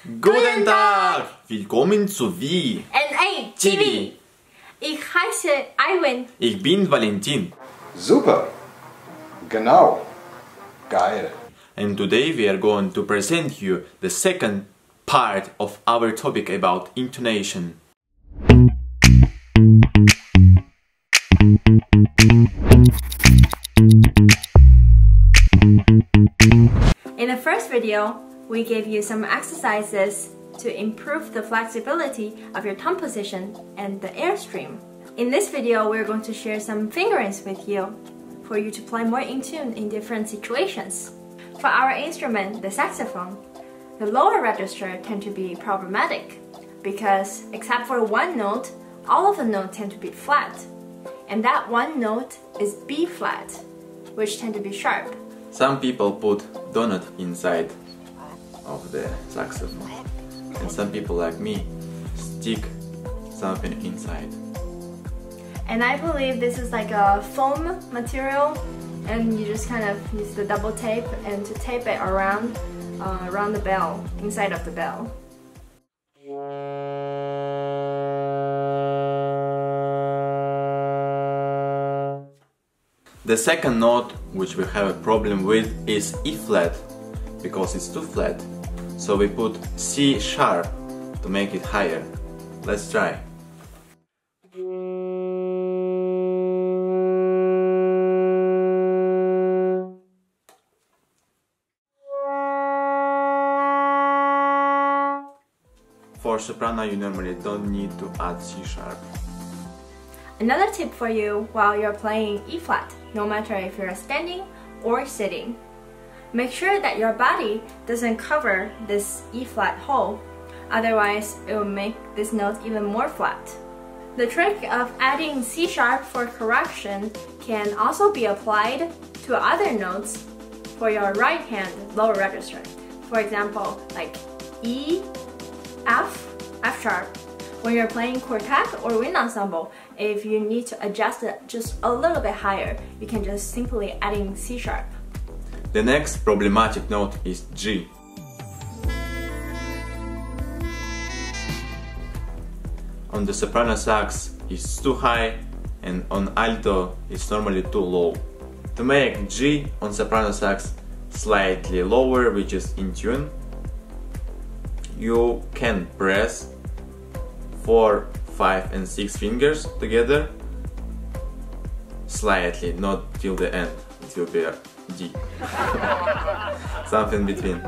Guten Tag! Willkommen zu TV. Ich heiße Iwan. Ich bin Valentin. Super! Genau! Geil! And today we are going to present you the second part of our topic about intonation. In the first video, we gave you some exercises to improve the flexibility of your tongue position and the airstream. In this video, we're going to share some fingerings with you for you to play more in tune in different situations. For our instrument, the saxophone, the lower register tend to be problematic because except for one note, all of the notes tend to be flat. And that one note is B flat, which tend to be sharp. Some people put donut inside of the saxophone, and some people like me stick something inside. And I believe this is like a foam material, and you just kind of use the double tape and to tape it around the bell, inside of the bell. The second note which we have a problem with is E flat, because it's too flat. So we put C sharp to make it higher. Let's try. For soprano you normally don't need to add C sharp. Another tip for you while you're playing E flat, no matter if you're standing or sitting. Make sure that your body doesn't cover this E flat hole, otherwise it will make this note even more flat. The trick of adding C sharp for correction can also be applied to other notes for your right hand lower register. For example, like E, F, F sharp. When you're playing quartet or wind ensemble, if you need to adjust it just a little bit higher, you can just simply adding C sharp. The next problematic note is G. On the soprano sax it's too high, and on alto it's normally too low. To make G on soprano sax slightly lower, which is in tune, you can press 4, 5 and 6 fingers together slightly, not till the end. It will be a D. Something between,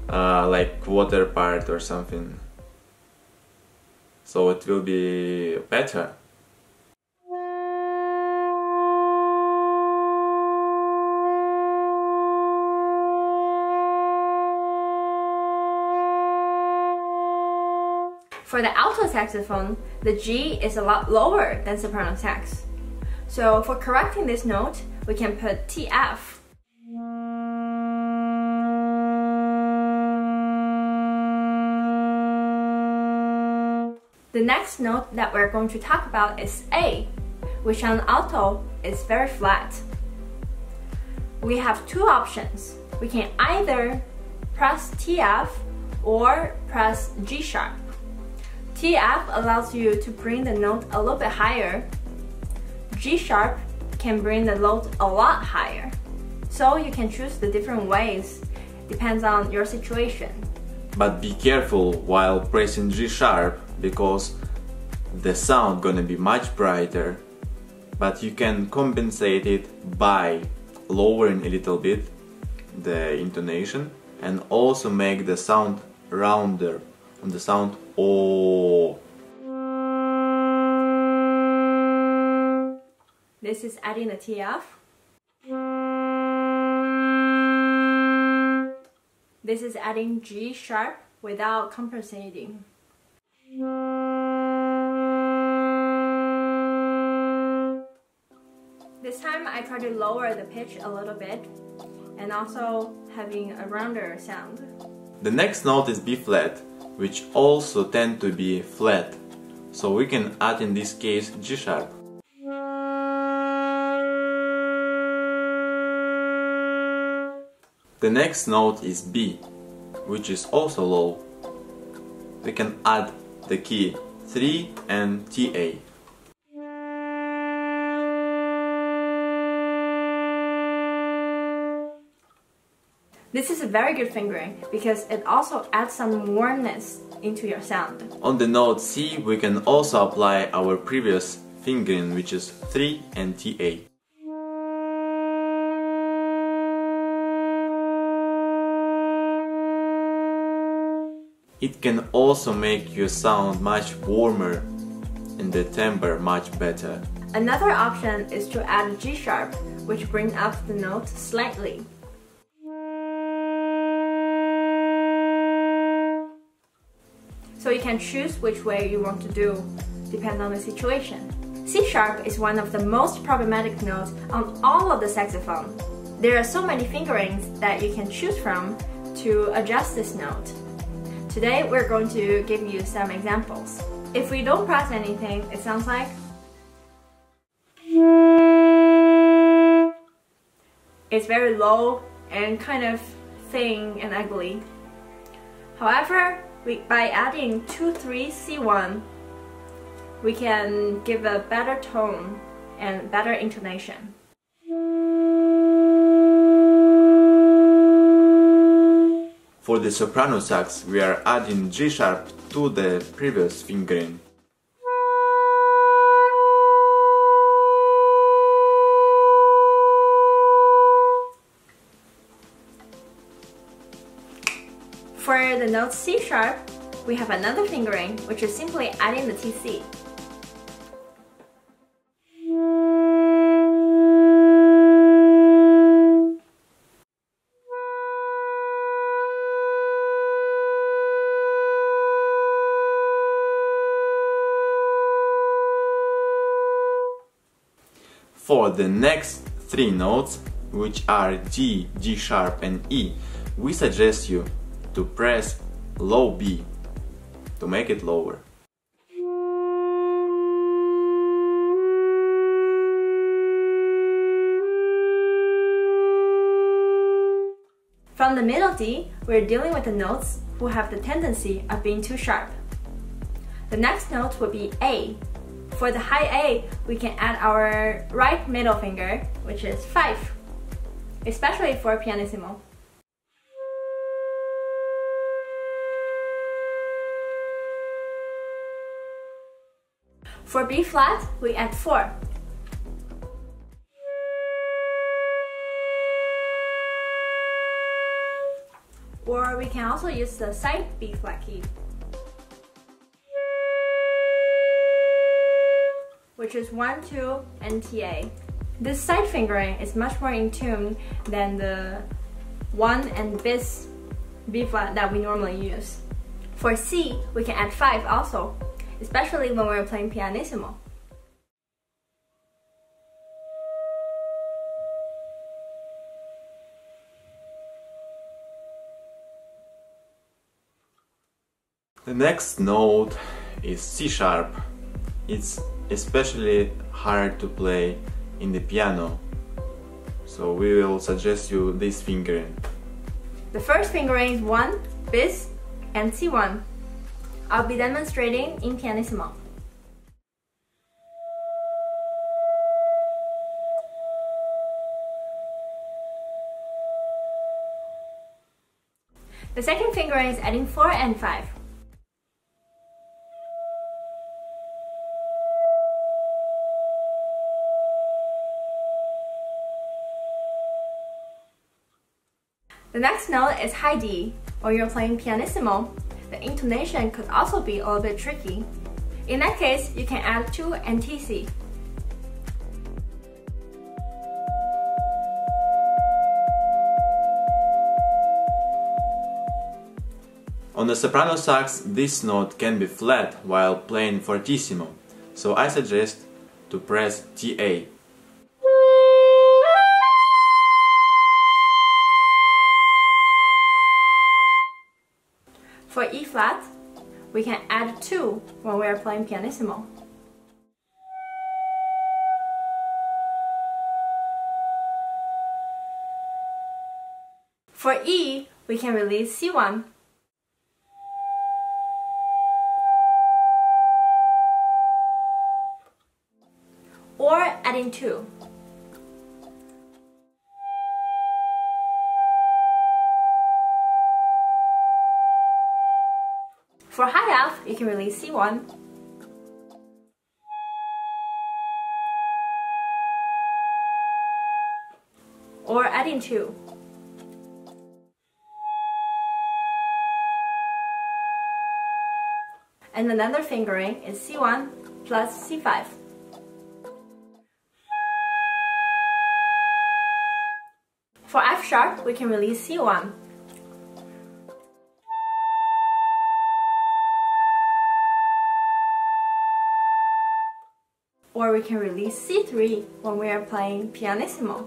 like quarter part or something. So it will be better. For the alto saxophone, the G is a lot lower than soprano sax. So for correcting this note, we can put TF. The next note that we're going to talk about is A, which on alto is very flat. We have two options. We can either press TF or press G sharp. TF allows you to bring the note a little bit higher. G sharp can bring the note a lot higher. So you can choose the different ways, depends on your situation. But be careful while pressing G sharp, because the sound gonna be much brighter, but you can compensate it by lowering a little bit the intonation and also make the sound rounder on the sound O. This is adding the TF. This is adding G sharp without compensating. This time I try to lower the pitch a little bit and also having a rounder sound. The next note is B flat, which also tend to be flat, so we can add in this case G sharp. The next note is B, which is also low. We can add the key 3 and TA. This is a very good fingering because it also adds some warmness into your sound. On the note C, we can also apply our previous fingering, which is 3 and TA. It can also make your sound much warmer and the timbre much better. Another option is to add G sharp, which brings up the note slightly. So you can choose which way you want to do, depending on the situation. C sharp is one of the most problematic notes on all of the saxophone. There are so many fingerings that you can choose from to adjust this note. Today we're going to give you some examples. If we don't press anything, it sounds like it's very low and kind of thin and ugly. However, by adding 2-3 C1, we can give a better tone and better intonation. For the soprano sax, we are adding G sharp to the previous fingering. For the note C sharp, we have another fingering, which is simply adding the TC. For the next three notes, which are G, G sharp and E, we suggest you to press low B to make it lower. From the middle D, we're dealing with the notes who have the tendency of being too sharp. The next note would be A. For the high A, we can add our right middle finger, which is 5, especially for pianissimo. For B flat, we add 4. Or we can also use the side B flat key, which is 1, 2, and TA. This side fingering is much more in tune than the 1 and bis B flat that we normally use. For C, we can add 5 also, especially when we're playing pianissimo. The next note is C sharp. It's especially hard to play in the piano, so we will suggest you this fingering. The first fingering is 1, bis, and C1. I'll be demonstrating in pianissimo. The second fingering is adding 4 and 5. The next note is high D. When you're playing pianissimo, the intonation could also be a little bit tricky. In that case, you can add 2 and TC. On the soprano sax, this note can be flat while playing fortissimo, so I suggest to press TA. For E flat, we can add 2 when we are playing pianissimo. For E, we can release C1 or adding 2. For high F, you can release C1, or adding 2. And another fingering is C1 plus C5. For F sharp, we can release C1. Or we can release C3 when we are playing pianissimo.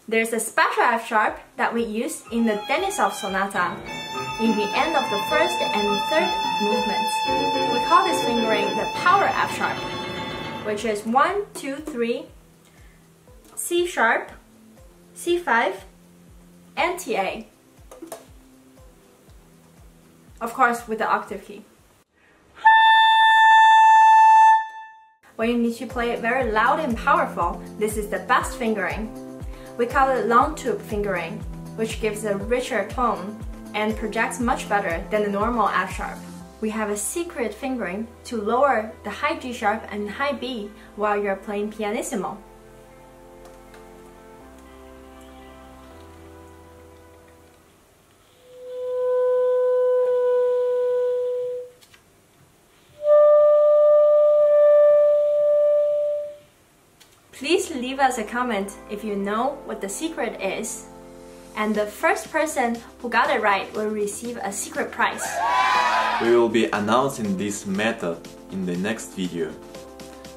There's a special F sharp that we use in the Denisov sonata in the end of the first and third movements. We call this fingering the power F sharp, which is 1, 2, 3, C sharp, C5, and TA. Of course, with the octave key. When you need to play it very loud and powerful, this is the best fingering. We call it long tube fingering, which gives a richer tone and projects much better than the normal F sharp. We have a secret fingering to lower the high G sharp and high B while you're playing pianissimo. Please leave us a comment if you know what the secret is. And the first person who got it right will receive a secret prize. We will be announcing this method in the next video.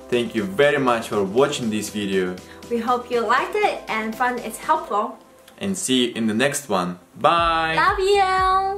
Thank you very much for watching this video. We hope you liked it and found it helpful. And see you in the next one. Bye! Love you!